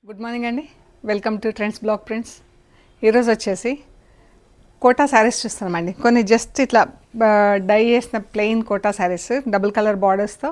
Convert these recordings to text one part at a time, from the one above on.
Good morning అండి. Welcome to trends block prints. ఈరోజు వచ్చేసి కోటా శారీస్ చూస్తున్నామండి. కొన్ని జస్ట్ ఇట్లా డై చేసిన plain Kota saris double colour బార్డర్స్తో,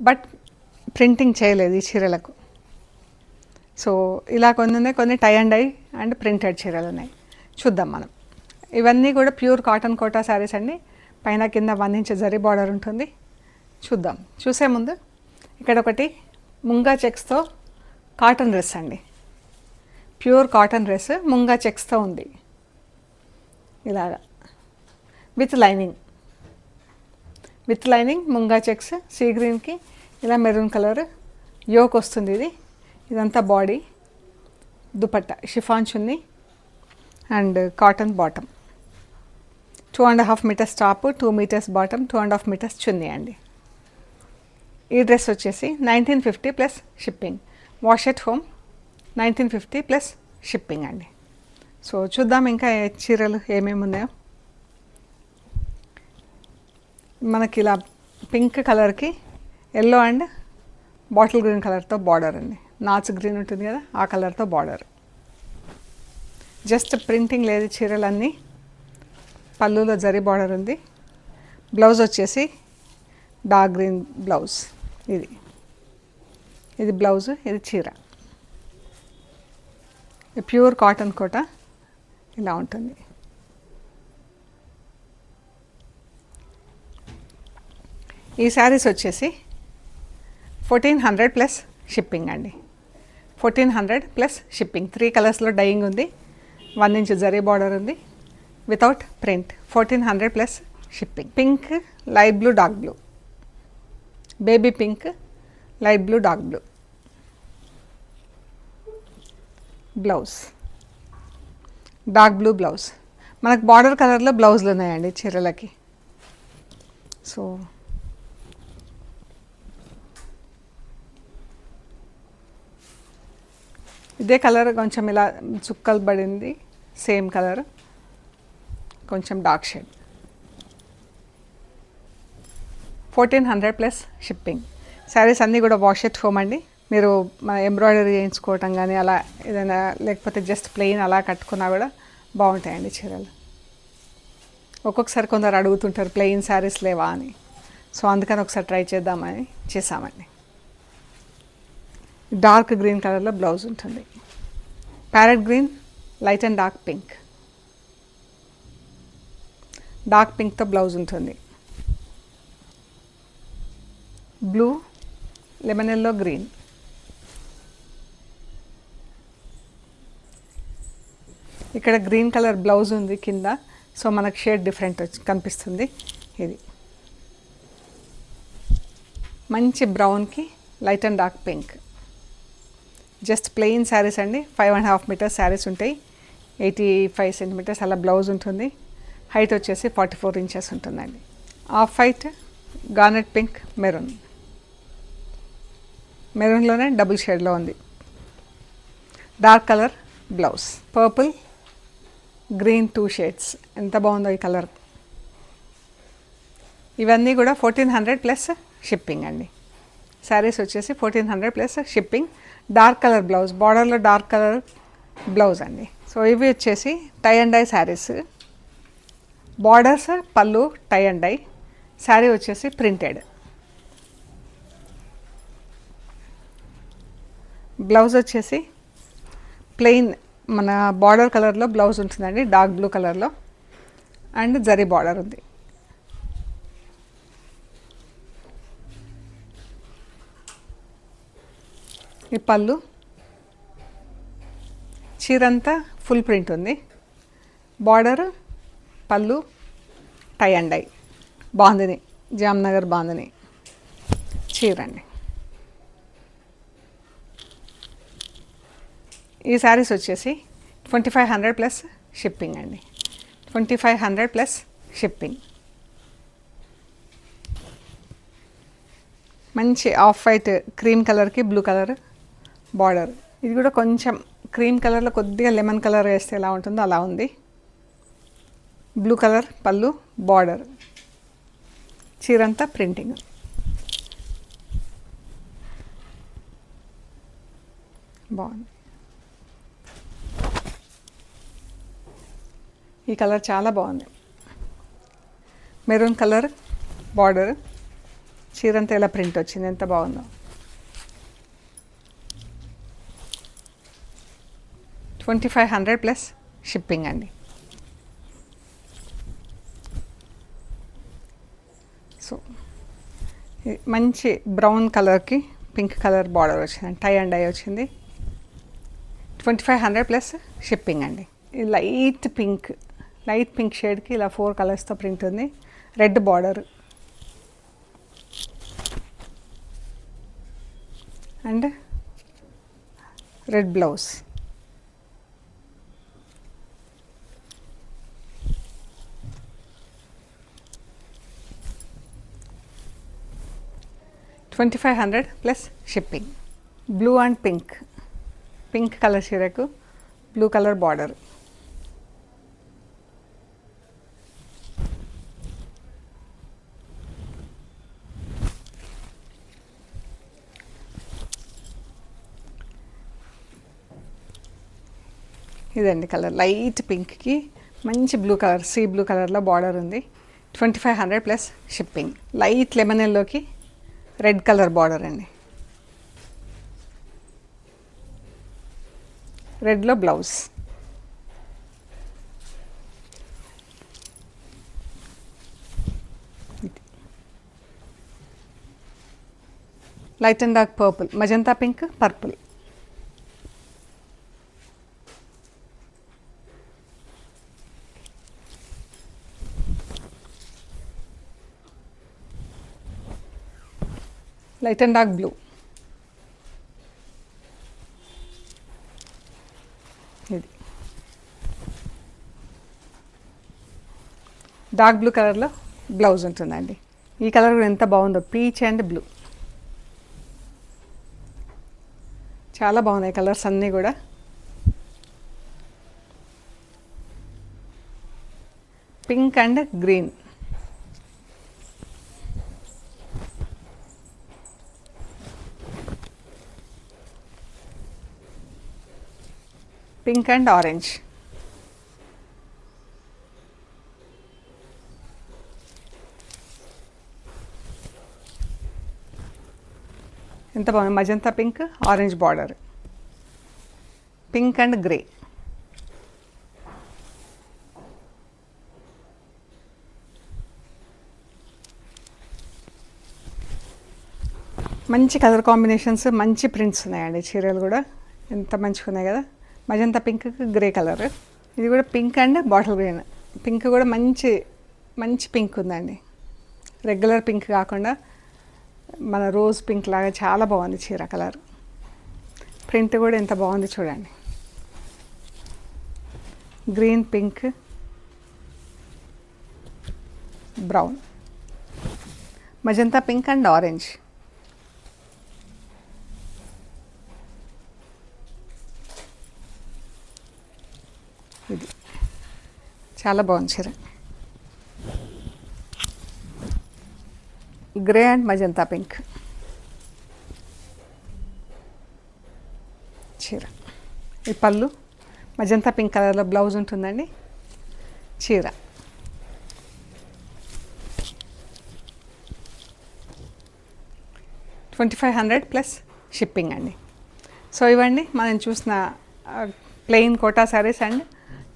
బట్ ప్రింటింగ్ చేయలేదు ఈ చీరలకు. సో ఇలా కొన్ని ఉన్నాయి, కొన్ని tie and dye and printed చీరలు ఉన్నాయి. చూద్దాం మనం. ఇవన్నీ కూడా ప్యూర్ కాటన్ కోటా శారీస్ అండి. పైన కింద 1 ఇంచ్ జరీ బార్డర్ ఉంటుంది. చూద్దాం. చూసే ముందు ఇక్కడ ఒకటి ముంగా చెక్స్తో కాటన్ డ్రెస్ అండి. ప్యూర్ కాటన్ డ్రెస్ ముంగా చెక్స్తో ఉంది. ఇలాగా విత్ లైనింగ్ ముంగా చెక్స్, సీ గ్రీన్కి ఇలా మెరూన్ కలర్ యోక్ వస్తుంది. ఇదంతా body, dupatta chiffon chunni and cotton bottom. 2.5 metres top, 2 metres bottom, 2.5 metres chunni అండి. ఈ డ్రెస్ వచ్చేసి 1950 plus shipping. Wash at home 1950 plus shipping అండి. సో చూద్దాం ఇంకా చీరలు ఏమేమి ఉన్నాయో. మనకి ఇలా పింక్ కలర్కి ఎల్లో అండ్ బాటిల్ గ్రీన్ కలర్తో బార్డర్ అండి. నాచ్ గ్రీన్ ఉంటుంది కదా, ఆ కలర్తో బార్డర్. జస్ట్ ప్రింటింగ్ లేదు చీరలన్నీ. పళ్ళులో జరీ బార్డర్ ఉంది. బ్లౌజ్ వచ్చేసి డార్క్ గ్రీన్ బ్లౌజ్. ఇది బ్లౌజ్, ఇది చీర. ప్యూర్ కాటన్ కోట ఇలా ఉంటుంది. ఈ శారీస్ వచ్చేసి 1400 ప్లస్ షిప్పింగ్ అండి. 1400 ప్లస్ షిప్పింగ్. 3 కలర్స్లో డైయింగ్ ఉంది. 1 ఇంచ్ జరీ బార్డర్ ఉంది without print. 1400 plus shipping. Pink, light blue, dark blue, baby pink, light blue, dark blue. Blouse dark blue blouse. మనకు బార్డర్ కలర్లో బ్లౌజులు ఉన్నాయండి చీరలకి. సో ఇదే కలర్ కొంచెం ఇలా చుక్కలు పడింది. సేమ్ కలర్, కొంచెం dark shade. 1400 plus shipping. Saris అన్నీ కూడా వాష్ ఎట్ హోమ్ అండి. మీరు ఎంబ్రాయిడరీ చేయించుకోవటం కానీ అలా ఏదైనా, లేకపోతే జస్ట్ ప్లెయిన్ అలా కట్టుకున్నా కూడా బాగుంటాయండి చీరలు. ఒక్కొక్కసారి కొందరు అడుగుతుంటారు ప్లెయిన్ శారీస్ లేవా అని. సో అందుకని ఒకసారి ట్రై చేద్దామని చేసామండి. డార్క్ గ్రీన్ కలర్లో బ్లౌజ్ ఉంటుంది. Parrot green, light and dark pink. Dark పింక్తో బ్లౌజ్ ఉంటుంది. Blue, lemon yellow, green. ఇక్కడ గ్రీన్ కలర్ బ్లౌజ్ ఉంది కింద. సో మనకు షేడ్ డిఫరెంట్ కనిపిస్తుంది. ఇది మంచి బ్రౌన్కి light and dark pink. Just plain saris అండి. 5.5 మీటర్స్ శారీస్ ఉంటాయి. 85 సెంటీమీటర్స్ అలా బ్లౌజ్ ఉంటుంది. హైట్ వచ్చేసి 44 ఇంచెస్ ఉంటుందండి. Off white, garnet pink, maroon. మెరూన్లోనే డబుల్ షేడ్లో ఉంది. Dark colour blouse. Purple, green, 2 shades. ఎంత బాగుందో ఈ కలర్. ఇవన్నీ కూడా 1400 ప్లస్ షిప్పింగ్ అండి. శారీస్ వచ్చేసి 1400 plus shipping. Dark colour blouse, బార్డర్లో డార్క్ కలర్ బ్లౌజ్ అండి. సో ఇవి వచ్చేసి tie and dye saris. Borders, పళ్ళు టై అండ్ డై. శారీ వచ్చేసి ప్రింటెడ్. బ్లౌజ్ వచ్చేసి ప్లెయిన్ మన బార్డర్ కలర్లో బ్లౌజ్ ఉంటుందండి. డార్క్ బ్లూ కలర్లో అండ్ జరీ బార్డర్ ఉంది. ఈ పళ్ళు. చీరంతా ఫుల్ ప్రింట్ ఉంది. బార్డర్, పళ్ళు, tie and dye. Bandhani, Jamnagar bandhani చీర అండి. ఈ శారీస్ వచ్చేసి 2500 ప్లస్ షిప్పింగ్ అండి. 2500 ప్లస్ షిప్పింగ్. మంచి ఆఫ్ వైట్ క్రీమ్ కలర్కి బ్లూ కలర్ బార్డర్. ఇది కూడా కొంచెం క్రీమ్ కలర్లో కొద్దిగా లెమన్ కలర్ వేస్తే ఎలా ఉంటుందో అలా ఉంది. బ్లూ కలర్ పళ్ళు, బార్డర్. చీరంతా ప్రింటింగ్. బాగుంది. ఈ కలర్ చాలా బాగుంది. మెరూన్ కలర్ బార్డర్, చీరంతా ఇలా ప్రింట్ వచ్చింది, ఎంత బాగుందో. 2500 ప్లస్ షిప్పింగ్ అండి. సో మంచి బ్రౌన్ కలర్కి పింక్ కలర్ బార్డర్ వచ్చింది, టై అండ్ డై వచ్చింది. 2500 ప్లస్ షిప్పింగ్ అండి. ఈ లైట్ పింక్ షేడ్కి ఇలా 4 కలర్స్తో ప్రింట్ ఉంది. Red border and red blouse. $2500 plus shipping. Blue and pink colour చీరకు బ్లూ కలర్ బార్డర్. ఇదండి కలర్, లైట్ పింక్కి మంచి బ్లూ కలర్, సీ బ్లూ కలర్లో బార్డర్ ఉంది. 2500 ప్లస్ షిప్పింగ్. లైట్ లెమన్ ఎల్లోకి రెడ్ కలర్ బార్డర్ అండి, రెడ్లో blouse. Light and dark purple, magenta pink, purple. Light and dark blue. ఇది డార్క్ బ్లూ కలర్లో బ్లౌజ్ ఉంటుందండి. ఈ కలర్ కూడా ఎంత బాగుందో, పీచ్ అండ్ బ్లూ. చాలా బాగున్నాయి కలర్స్ అన్నీ కూడా. Pink and green. Pink and orange. ఎంత బాగుంది, magenta pink, orange border, pink and grey. మంచి కలర్ కాంబినేషన్స్, మంచి ప్రింట్స్ ఉన్నాయండి. చీరలు కూడా ఎంత మంచిగా ఉన్నాయి కదా. Magenta pink, grey colour. ఇది కూడా pink and bottle green. Pink కూడా మంచి పింక్ ఉందండి, రెగ్యులర్ పింక్ కాకుండా మన రోజ్ పింక్ లాగా చాలా బాగుంది చీర కలర్. ప్రింట్ కూడా ఎంత బాగుంది చూడండి. Green, pink, brown, magenta pink and orange. ఇది చాలా బాగుంది చీర. గ్రే అండ్ మజంతా పింక్ చీర. ఈ పళ్ళు మజంతా పింక్ కలర్లో బ్లౌజ్ ఉంటుందండి. చీర 2500 ప్లస్ షిప్పింగ్ అండి. సో ఇవ్వండి మనం చూసిన plain Kota saris and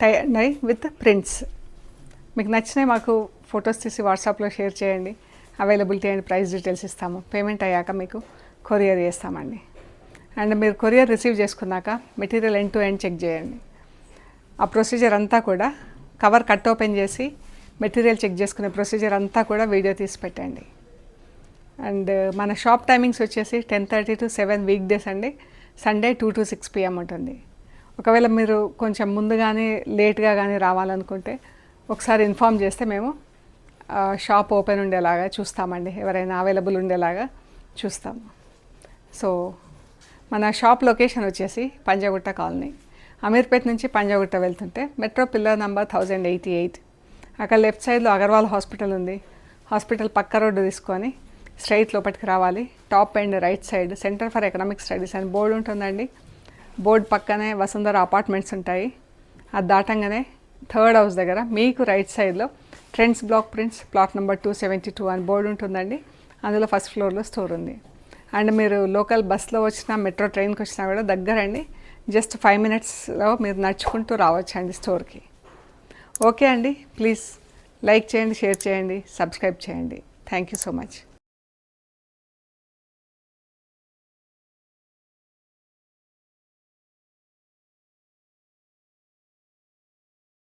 tie and dye with prints. మీకు నచ్చినాయి మాకు ఫొటోస్ తీసి వాట్సాప్లో షేర్ చేయండి. అవైలబిలిటీ అండ్ ప్రైస్ డీటెయిల్స్ ఇస్తాము. పేమెంట్ అయ్యాక మీకు కొరియర్ చేస్తామండి. అండ్ మీరు కొరియర్ రిసీవ్ చేసుకున్నాక material end to end check చేయండి. ఆ ప్రొసీజర్ అంతా కూడా కవర్ కట్ ఓపెన్ చేసి మెటీరియల్ చెక్ చేసుకునే ప్రొసీజర్ అంతా కూడా వీడియో తీసి పెట్టండి. అండ్ మన షాప్ టైమింగ్స్ వచ్చేసి 10:30 to 7 వీక్ డేస్ అండి. సండే 2 to 6 PM ఉంటుంది. ఒకవేళ మీరు కొంచెం ముందు కానీ లేట్గా కానీ రావాలనుకుంటే ఒకసారి ఇన్ఫామ్ చేస్తే మేము షాప్ ఓపెన్ ఉండేలాగా చూస్తామండి. ఎవరైనా అవైలబుల్ ఉండేలాగా చూస్తాము. సో మన షాప్ లొకేషన్ వచ్చేసి పంజాగుట్ట కాలనీ. అమీర్పేట్ నుంచి పంజాగుట్ట వెళ్తుంటే మెట్రో పిల్లర్ నెంబర్ 1088. అక్కడ లెఫ్ట్ సైడ్లో అగర్వాల్ హాస్పిటల్ ఉంది. హాస్పిటల్ పక్క రోడ్డు తీసుకొని స్ట్రైట్ లోపలికి రావాలి. Top and right side centre for economic studies అని బోర్డు ఉంటుందండి. బోర్డ్ పక్కనే వసుంధర అపార్ట్మెంట్స్ ఉంటాయి. అది దాటంగానే థర్డ్ హౌస్ దగ్గర మీకు రైట్ సైడ్లో trends block prints plot number 272 అని బోర్డు ఉంటుందండి. అందులో ఫస్ట్ ఫ్లోర్లో స్టోర్ ఉంది. అండ్ మీరు లోకల్ బస్లో వచ్చినా మెట్రో ట్రైన్కి వచ్చినా కూడా దగ్గరండి. జస్ట్ 5 minutesలో మీరు నడుచుకుంటూ రావచ్చండి స్టోర్కి. ఓకే అండి, ప్లీజ్ లైక్ చేయండి, షేర్ చేయండి, సబ్స్క్రైబ్ చేయండి. Thank you so much.